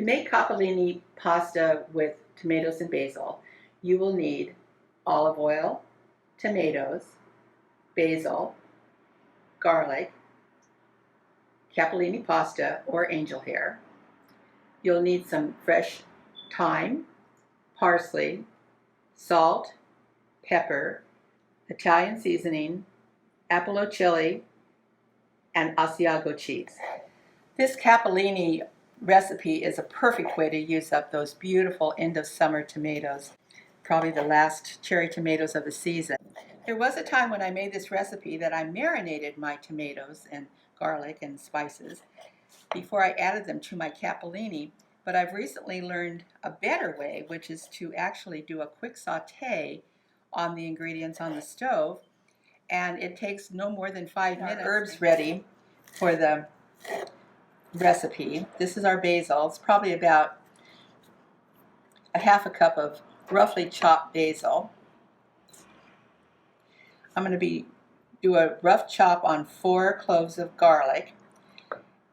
To make capellini pasta with tomatoes and basil, you will need olive oil, tomatoes, basil, garlic, capellini pasta or angel hair. You'll need some fresh thyme, parsley, salt, pepper, Italian seasoning, Apollo chili, and Asiago cheese. This capellini recipe is a perfect way to use up those beautiful end of summer tomatoes, probably the last cherry tomatoes of the season. There was a time when I made this recipe that I marinated my tomatoes and garlic and spices before I added them to my capellini, but I've recently learned a better way, which is to actually do a quick saute on the ingredients on the stove, and it takes no more than 5 minutes. Herbs ready for the recipe. This is our basil. It's probably about a half a cup of roughly chopped basil. I'm going to do a rough chop on 4 cloves of garlic,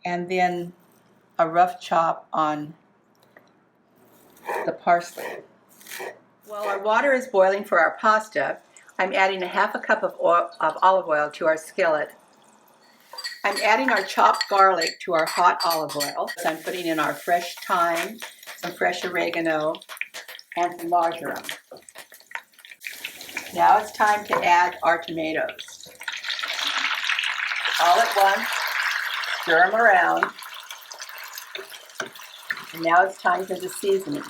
and then a rough chop on the parsley. While our water is boiling for our pasta, I'm adding a half a cup of olive oil to our skillet. I'm adding our chopped garlic to our hot olive oil. So I'm putting in our fresh thyme, some fresh oregano, and some marjoram. Now it's time to add our tomatoes. All at once, stir them around. And now it's time for the seasoning.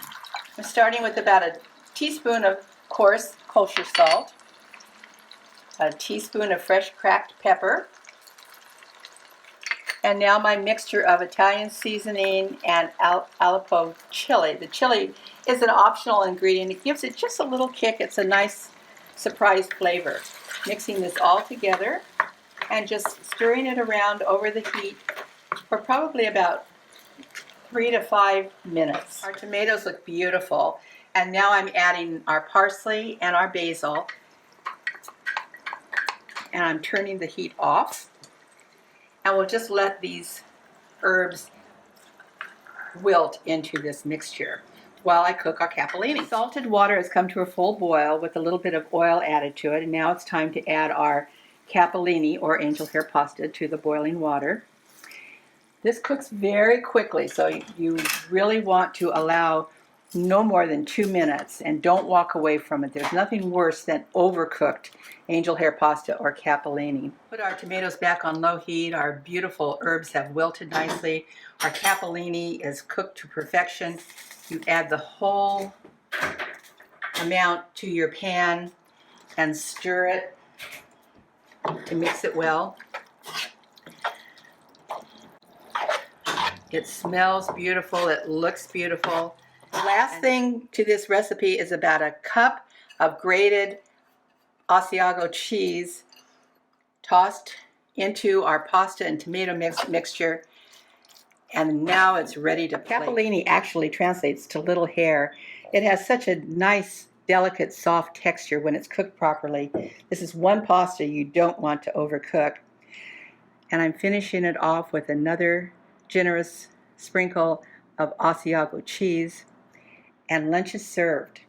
I'm starting with about a teaspoon of coarse kosher salt, a teaspoon of fresh cracked pepper, and now my mixture of Italian seasoning and Aleppo chili. The chili is an optional ingredient. It gives it just a little kick. It's a nice surprise flavor. Mixing this all together and just stirring it around over the heat for probably about 3 to 5 minutes. Our tomatoes look beautiful, and now I'm adding our parsley and our basil, and I'm turning the heat off, and we'll just let these herbs wilt into this mixture while I cook our capellini. Salted water has come to a full boil with a little bit of oil added to it, and now it's time to add our capellini or angel hair pasta to the boiling water. This cooks very quickly, so you really want to allow no more than 2 minutes, and don't walk away from it. There's nothing worse than overcooked angel hair pasta or capellini. Put our tomatoes back on low heat. Our beautiful herbs have wilted nicely. Our capellini is cooked to perfection. You add the whole amount to your pan and stir it to mix it well. It smells beautiful, it looks beautiful. The last thing to this recipe is about a cup of grated Asiago cheese tossed into our pasta and tomato mixture, and now it's ready to plate. Capellini actually translates to little hair. It has such a nice, delicate, soft texture when it's cooked properly. This is one pasta you don't want to overcook. And I'm finishing it off with another generous sprinkle of Asiago cheese, and lunch is served.